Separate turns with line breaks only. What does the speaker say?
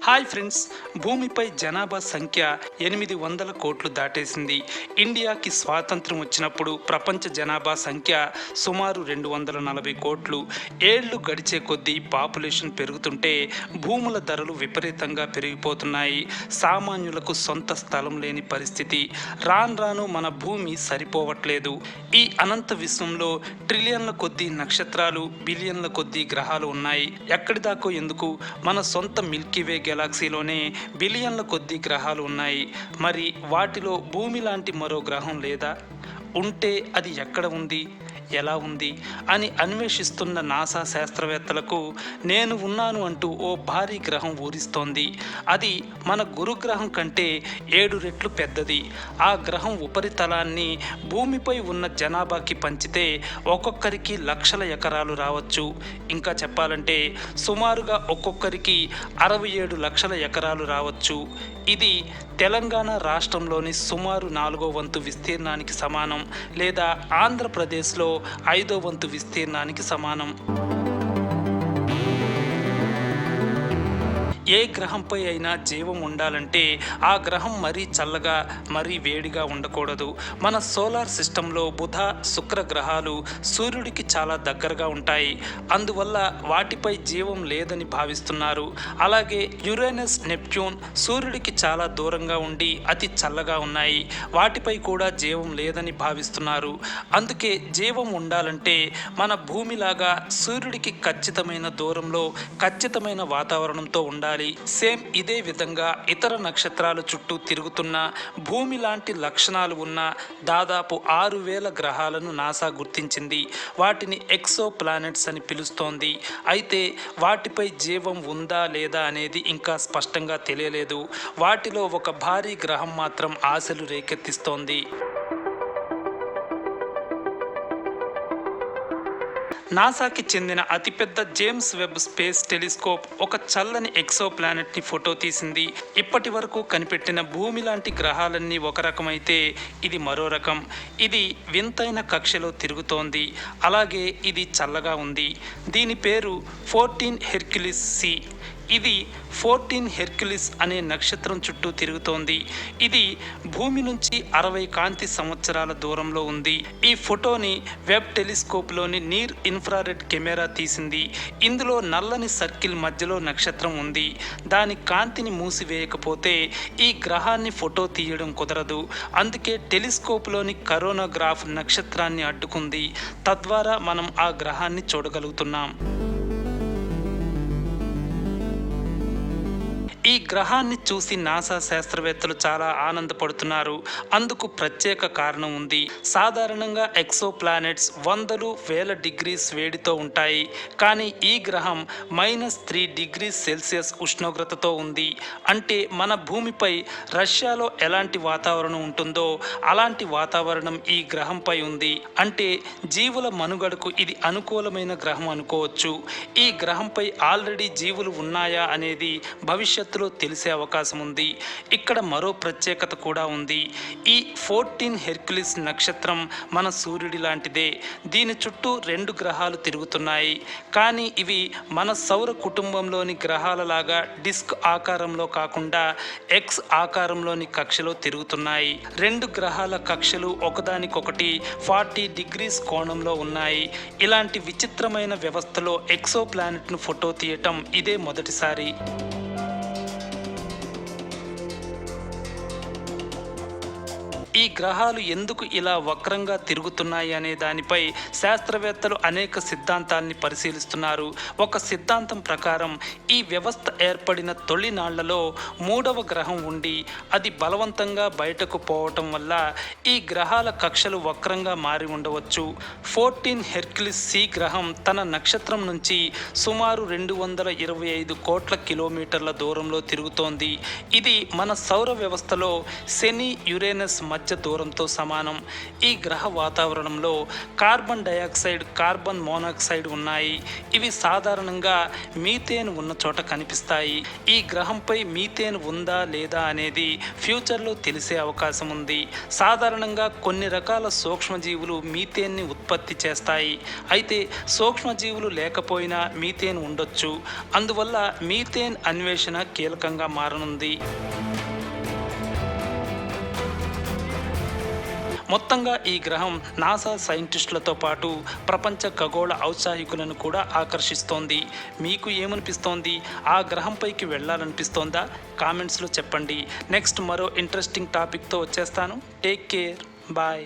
Hi friends, భూమిపై జనాభా సంఖ్య 800 కోట్లు దాటేసింది. ఇండియాకి స్వాతంత్రం వచ్చినప్పుడు ప్రపంచ జనాభా సంఖ్య సుమారు 240 కోట్లు. ఏళ్లు గడిచే కొద్దీ పాపులేషన్ పెరుగుతుంటే భూముల ధరలు విపరీతంగా పెరిగిపోతున్నాయి. సామాన్యులకు సొంత స్థలం లేని పరిస్థితి. రాను మన భూమి సరిపోవట్లేదు. ఈ అనంత విశ్వంలో ట్రిలియన్ల కొద్దీ నక్షత్రాలు, బిలియన్ల కొద్దీ గ్రహాలు ఉన్నాయి. ఎక్కడిదాకో ఎందుకు, మన సొంత మిల్కీవే గెలాక్సీలోనే బిలియన్ల కొద్దీ గ్రహాలు ఉన్నాయి. మరి వాటిలో భూమి లాంటి మరో గ్రహం లేదా? ఉంటే అది ఎక్కడ ఉంది, ఎలా ఉంది అని అన్వేషిస్తున్న నాసా శాస్త్రవేత్తలకు నేను ఉన్నాను అంటూ ఓ భారీ గ్రహం ఊరిస్తోంది. అది మన గురుగ్రహం కంటే 7 రెట్లు పెద్దది. ఆ గ్రహం ఉపరితలాన్ని భూమిపై ఉన్న జనాభాకి పంచితే ఒక్కొక్కరికి లక్షల ఎకరాలు రావచ్చు. ఇంకా చెప్పాలంటే సుమారుగా ఒక్కొక్కరికి 67 లక్షల ఎకరాలు రావచ్చు. ఇది తెలంగాణ రాష్ట్రంలోని సుమారు 4వ వంతు విస్తీర్ణానికి సమానం, లేదా ఆంధ్రప్రదేశ్లో 5వ వంతు విస్తీర్ణానికి సమానం. ఏ గ్రహంపై అయినా జీవం ఉండాలంటే ఆ గ్రహం మరీ చల్లగా, మరీ వేడిగా ఉండకూడదు. మన సోలార్ సిస్టంలో బుధ, శుక్ర గ్రహాలు సూర్యుడికి చాలా దగ్గరగా ఉంటాయి. అందువల్ల వాటిపై జీవం లేదని భావిస్తున్నారు. అలాగే యురేనస్, నెప్ట్యూన్ సూర్యుడికి చాలా దూరంగా ఉండి అతి చల్లగా ఉన్నాయి. వాటిపై కూడా జీవం లేదని భావిస్తున్నారు. అందుకే జీవం ఉండాలంటే మన భూమిలాగా సూర్యుడికి ఖచ్చితమైన దూరంలో, ఖచ్చితమైన వాతావరణంతో ఉండాలి. సేమ్ ఇదే విధంగా ఇతర నక్షత్రాల చుట్టూ తిరుగుతున్న భూమి లాంటి లక్షణాలు ఉన్న దాదాపు 6000 గ్రహాలను నాసా గుర్తించింది. వాటిని ఎక్సో ప్లానెట్స్ అని పిలుస్తోంది. అయితే వాటిపై జీవం ఉందా లేదా అనేది ఇంకా స్పష్టంగా తెలియలేదు. వాటిలో ఒక భారీ గ్రహం మాత్రం ఆశలు రేకెత్తిస్తోంది. నాసాకి చెందిన అతిపెద్ద జేమ్స్ వెబ్ స్పేస్ టెలిస్కోప్ ఒక చల్లని ఎక్సో ప్లానెట్ని ఫోటో తీసింది. ఇప్పటి వరకు కనిపెట్టిన భూమి లాంటి గ్రహాలన్నీ ఒక రకమైతే ఇది మరో రకం. ఇది వింతైన కక్షలో తిరుగుతోంది. అలాగే ఇది చల్లగా ఉంది. దీని పేరు 14 హెర్క్యులిస్ సి. ఇది 14 హెర్క్యులిస్ అనే నక్షత్రం చుట్టూ తిరుగుతోంది. ఇది భూమి నుంచి 60 కాంతి సంవత్సరాల దూరంలో ఉంది. ఈ ఫోటోని వెబ్ టెలిస్కోప్లోని నీర్ ఇన్ఫ్రారెడ్ కెమెరా తీసింది. ఇందులో నల్లని సర్కిల్ మధ్యలో నక్షత్రం ఉంది. దాని కాంతిని మూసివేయకపోతే ఈ గ్రహాన్ని ఫోటో తీయడం కుదరదు. అందుకే టెలిస్కోప్లోని కరోనాగ్రాఫ్ నక్షత్రాన్ని అడ్డుకుంది. తద్వారా మనం ఆ గ్రహాన్ని చూడగలుగుతున్నాం. ఈ గ్రహాన్ని చూసి నాసా శాస్త్రవేత్తలు చాలా ఆనందపడుతున్నారు. అందుకు ప్రత్యేక కారణం ఉంది. సాధారణంగా ఎక్సో ప్లానెట్స్ వందలు, వేల డిగ్రీస్ వేడితో ఉంటాయి. కానీ ఈ గ్రహం -3 డిగ్రీస్ సెల్సియస్ ఉష్ణోగ్రతతో ఉంది. అంటే మన భూమిపై రష్యాలో ఎలాంటి వాతావరణం ఉంటుందో అలాంటి వాతావరణం ఈ గ్రహంపై ఉంది. అంటే జీవుల మనుగడకు ఇది అనుకూలమైన గ్రహం అనుకోవచ్చు. ఈ గ్రహంపై ఆల్రెడీ జీవులు ఉన్నాయా అనేది భవిష్యత్తులో తెలిసే అవకాశం ఉంది. ఇక్కడ మరో ప్రత్యేకత కూడా ఉంది. ఈ 14 హెర్క్యులిస్ నక్షత్రం మన సూర్యుడి లాంటిదే. దీని చుట్టూ 2 గ్రహాలు తిరుగుతున్నాయి. కానీ ఇవి మన సౌర కుటుంబంలోని గ్రహాలలాగా డిస్క్ ఆకారంలో కాకుండా ఎక్స్ ఆకారంలోని కక్షలో తిరుగుతున్నాయి. 2 గ్రహాల కక్షలు ఒకదానికొకటి 40 డిగ్రీస్ కోణంలో ఉన్నాయి. ఇలాంటి విచిత్రమైన వ్యవస్థలో ఎక్సో ప్లానెట్ను ఫోటో తీయటం ఇదే మొదటిసారి. ఈ గ్రహాలు ఎందుకు ఇలా వక్రంగా తిరుగుతున్నాయి అనే దానిపై శాస్త్రవేత్తలు అనేక సిద్ధాంతాల్ని పరిశీలిస్తున్నారు. ఒక సిద్ధాంతం ప్రకారం ఈ వ్యవస్థ ఏర్పడిన తొలి నాళ్లలో 3వ గ్రహం ఉండి అది బలవంతంగా బయటకు పోవటం వల్ల ఈ గ్రహాల కక్షలు వక్రంగా మారి ఉండవచ్చు. 14 హెర్క్యులిస్ సి గ్రహం తన నక్షత్రం నుంచి సుమారు 225 కోట్ల కిలోమీటర్ల దూరంలో తిరుగుతోంది. ఇది మన సౌర వ్యవస్థలో శని, యురేనస్ మధ్య మధ్య దూరంతో సమానం. ఈ గ్రహ వాతావరణంలో కార్బన్ డయాక్సైడ్, కార్బన్ మోనాక్సైడ్ ఉన్నాయి. ఇవి సాధారణంగా మీథేన్ ఉన్న చోట కనిపిస్తాయి. ఈ గ్రహంపై మీథేన్ ఉందా లేదా అనేది ఫ్యూచర్లో తెలిసే అవకాశం ఉంది. సాధారణంగా కొన్ని రకాల సూక్ష్మజీవులు మీథేన్ని ఉత్పత్తి చేస్తాయి. అయితే సూక్ష్మజీవులు లేకపోయినా మీథేన్ ఉండొచ్చు. అందువల్ల మీథేన్ అన్వేషణ కీలకంగా మారనుంది. మొత్తంగా ఈ గ్రహం నాసా సైంటిస్టులతో పాటు ప్రపంచ ఖగోళ ఔత్సాహికులను కూడా ఆకర్షిస్తోంది. మీకు ఏమనిపిస్తోంది? ఆ గ్రహంపైకి వెళ్ళాలనిపిస్తోందా? కామెంట్స్లో చెప్పండి. నెక్స్ట్ మరో ఇంట్రెస్టింగ్ టాపిక్తో వచ్చేస్తాను. Take care. బాయ్.